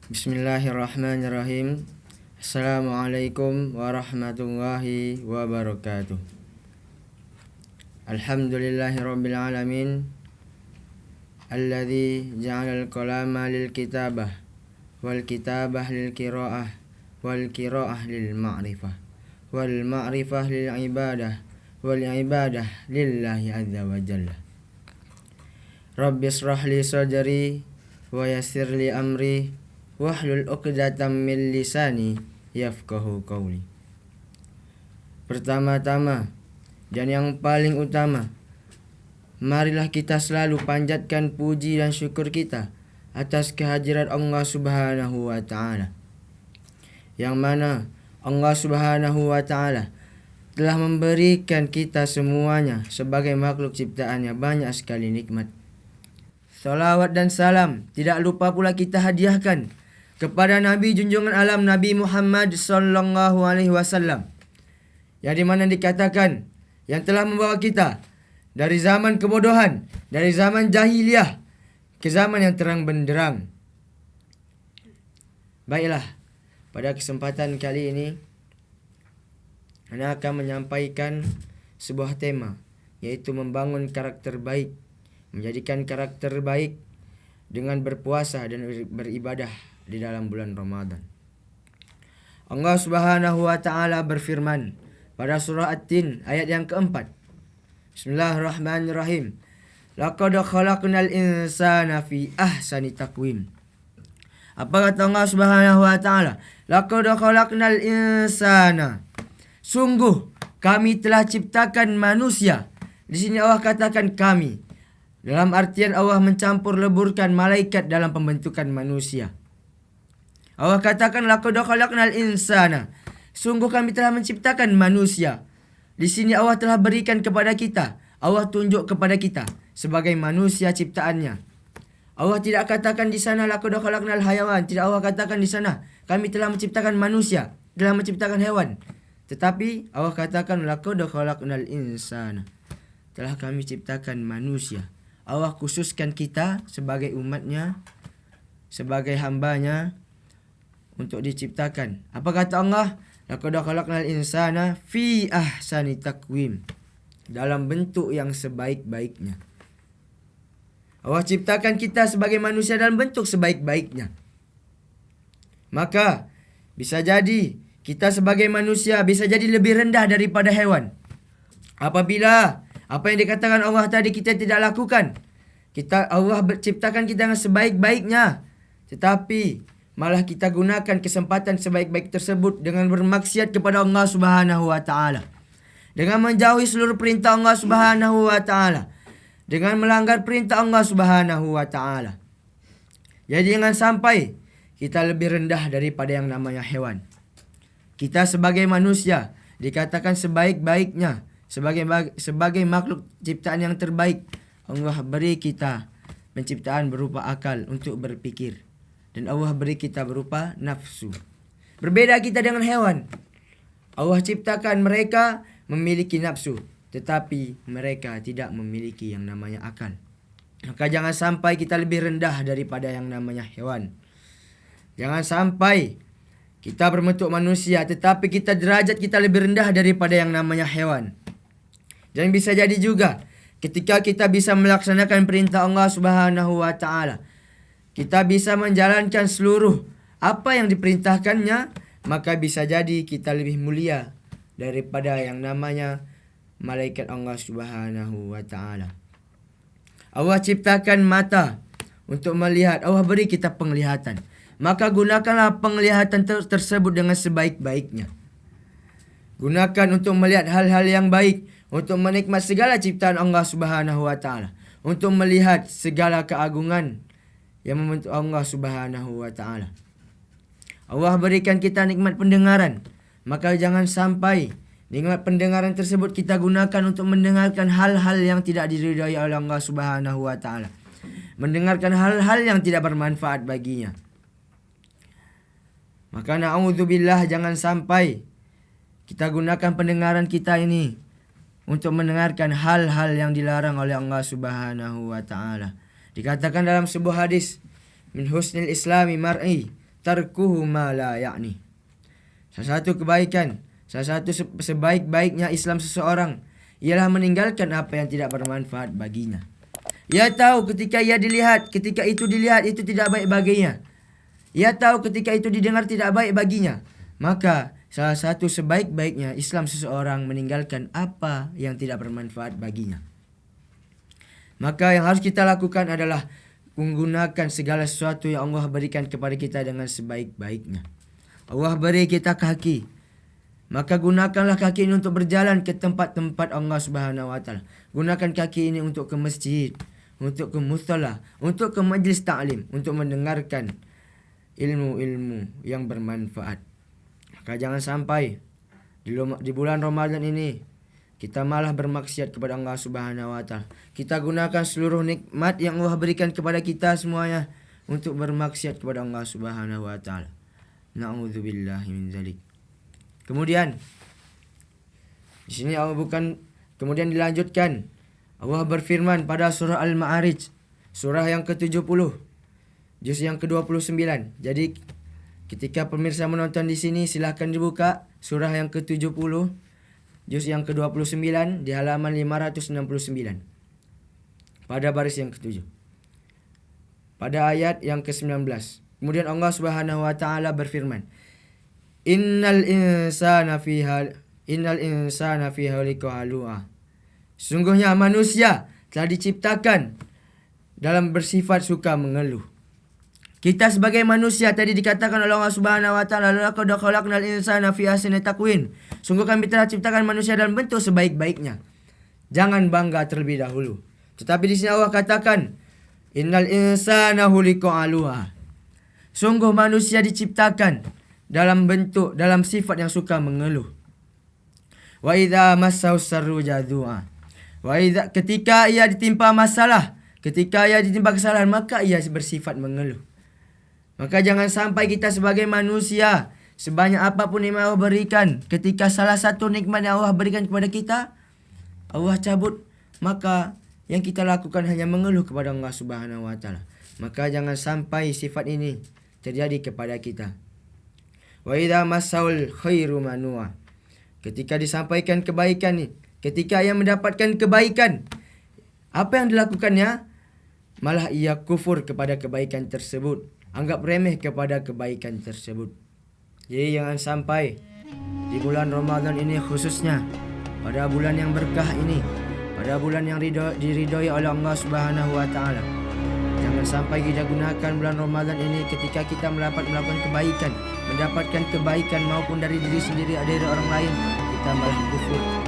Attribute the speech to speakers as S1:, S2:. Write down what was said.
S1: Bismillahirrahmanirrahim. Assalamualaikum warahmatullahi wabarakatuh. Alhamdulillahirabbil alamin. Alladzi ja'alal qalama lil kitabah wal kitabah lil qiraah wal qiraah lil ma'rifah wal ma'rifah lil ibadah wal ibadah lillahi azza wa jalla. Rabbi israh li sadri wa yassir li amri wahlul 'uqdatam min lisani yafqahu qawli. Pertama-tama dan yang paling utama, marilah kita selalu panjatkan puji dan syukur kita atas kehadiran Allah Subhanahu wa taala. Yang mana Allah Subhanahu wa taala telah memberikan kita semuanya sebagai makhluk ciptaannya banyak sekali nikmat. Salawat dan salam tidak lupa pula kita hadiahkan kepada Nabi junjungan alam Nabi Muhammad sallallahu alaihi wasallam, yang dimana dikatakan yang telah membawa kita dari zaman kebodohan, dari zaman jahiliyah ke zaman yang terang benderang. Baiklah, pada kesempatan kali ini Anda akan menyampaikan sebuah tema, yaitu membangun karakter baik, menjadikan karakter baik dengan berpuasa dan beribadah di dalam bulan Ramadan. Allah Subhanahu wa taala berfirman pada surah At-Tin ayat yang keempat. Bismillahirrahmanirrahim. Laqad khalaqnal insana fi ahsani taqwim. Apa kata Allah Subhanahu wa taala? Laqad khalaqnal insana. Sungguh kami telah ciptakan manusia. Di sini Allah katakan kami. Dalam artian Allah mencampur leburkan malaikat dalam pembentukan manusia. Allah katakan laqad khalaqnal insana. Sungguh kami telah menciptakan manusia. Di sini Allah telah berikan kepada kita, Allah tunjuk kepada kita sebagai manusia ciptaannya. Allah tidak katakan di sana laqad khalaqnal hayawan. Tidak Allah katakan di sana kami telah menciptakan manusia, telah menciptakan hewan. Tetapi Allah katakan laqad khalaqnal insana. Telah kami ciptakan manusia. Allah khususkan kita sebagai umatnya, sebagai hambanya untuk diciptakan. Apa kata Allah? Laqad khalaqnal insana fi ahsani taqwim. Dalam bentuk yang sebaik-baiknya. Allah ciptakan kita sebagai manusia dalam bentuk sebaik-baiknya. Maka bisa jadi kita sebagai manusia bisa jadi lebih rendah daripada hewan. Apabila apa yang dikatakan Allah tadi kita tidak lakukan. Allah ciptakan kita dengan sebaik-baiknya. Tetapi malah kita gunakan kesempatan sebaik-baik tersebut dengan bermaksiat kepada Allah Subhanahu wa taala. Dengan menjauhi seluruh perintah Allah Subhanahu wa taala. Dengan melanggar perintah Allah Subhanahu wa taala. Jadi jangan sampai kita lebih rendah daripada yang namanya hewan. Kita sebagai manusia dikatakan sebaik-baiknya, sebagai makhluk ciptaan yang terbaik. Allah beri kita penciptaan berupa akal untuk berpikir. Dan Allah beri kita berupa nafsu. Berbeda kita dengan hewan. Allah ciptakan mereka memiliki nafsu, tetapi mereka tidak memiliki yang namanya akal. Maka jangan sampai kita lebih rendah daripada yang namanya hewan. Jangan sampai kita berbentuk manusia, tetapi derajat kita lebih rendah daripada yang namanya hewan. Dan bisa jadi juga ketika kita bisa melaksanakan perintah Allah Subhanahu wa taala, kita bisa menjalankan seluruh apa yang diperintahkannya, maka bisa jadi kita lebih mulia daripada yang namanya malaikat Allah Subhanahu wa taala. Allah ciptakan mata untuk melihat, Allah beri kita penglihatan. Maka gunakanlah penglihatan tersebut dengan sebaik-baiknya. Gunakan untuk melihat hal-hal yang baik, untuk menikmat segala ciptaan Allah Subhanahu wa taala, untuk melihat segala keagungan yang membentuk Allah Subhanahu wa taala. Allah berikan kita nikmat pendengaran, maka jangan sampai nikmat pendengaran tersebut kita gunakan untuk mendengarkan hal-hal yang tidak diridhai oleh Allah Subhanahu wa taala. Mendengarkan hal-hal yang tidak bermanfaat baginya. Maka na'udzubillah, jangan sampai kita gunakan pendengaran kita ini untuk mendengarkan hal-hal yang dilarang oleh Allah Subhanahu wa taala. Dikatakan dalam sebuah hadis, min husnil islami mar'i tarkuhu ma la ya'ni. Salah satu kebaikan, salah satu sebaik-baiknya Islam seseorang ialah meninggalkan apa yang tidak bermanfaat baginya. Ia tahu ketika itu dilihat itu tidak baik baginya. Ia tahu ketika itu didengar tidak baik baginya. Maka salah satu sebaik-baiknya Islam seseorang meninggalkan apa yang tidak bermanfaat baginya. Maka yang harus kita lakukan adalah menggunakan segala sesuatu yang Allah berikan kepada kita dengan sebaik-baiknya. Allah beri kita kaki, maka gunakanlah kaki ini untuk berjalan ke tempat-tempat Allah Subhanahu wa taala. Gunakan kaki ini untuk ke masjid, untuk ke musalla, untuk ke majlis ta'lim, untuk mendengarkan ilmu-ilmu yang bermanfaat. Maka jangan sampai di bulan Ramadan ini kita malah bermaksiat kepada Allah Subhanahu wa taala. Kita gunakan seluruh nikmat yang Allah berikan kepada kita semuanya untuk bermaksiat kepada Allah Subhanahu wa taala. Na'udzubillahi min dzalik. Kemudian di sini kemudian dilanjutkan. Allah berfirman pada surah Al-Ma'arij, surah yang ke-70, juz yang ke-29. Jadi ketika pemirsa menonton di sini silahkan dibuka surah yang ke-70, juz yang ke-29 di halaman 569. Pada baris yang ke-7. Pada ayat yang ke-19. Kemudian Allah Subhanahu wa taala berfirman, Innal insana fi halu'a. Sungguhnya manusia telah diciptakan dalam bersifat suka mengeluh. Kita sebagai manusia tadi dikatakan oleh Allah Subhanahu wa taala, laqad khalaqnal insana fi ahsani taqwim. Sungguh kami telah ciptakan manusia dalam bentuk sebaik-baiknya. Jangan bangga terlebih dahulu. Tetapi di sini Allah katakan, Innal insana khuliqa halu'a. Sungguh manusia diciptakan dalam sifat yang suka mengeluh. Wa idza massahu sarru jadua. Ketika ia ditimpa masalah, ketika ia ditimpa kesalahan, maka ia bersifat mengeluh. Maka jangan sampai kita sebagai manusia, sebanyak apapun yang Allah berikan, ketika salah satu nikmat yang Allah berikan kepada kita, Allah cabut, maka yang kita lakukan hanya mengeluh kepada Allah Subhanahu wa taala. Maka jangan sampai sifat ini terjadi kepada kita. Wa idza massaul khairu manua. Ketika disampaikan kebaikan ni, ketika ia mendapatkan kebaikan, apa yang dilakukannya? Malah ia kufur kepada kebaikan tersebut, anggap remeh kepada kebaikan tersebut. Jadi jangan sampai di bulan Ramadan ini khususnya, pada bulan yang berkah ini, pada bulan yang diridhoi oleh Allah Subhanahu wa taala, jangan sampai kita gunakan bulan Ramadan ini ketika kita melakukan kebaikan, mendapatkan kebaikan maupun dari diri sendiri atau dari orang lain, kita malah kufur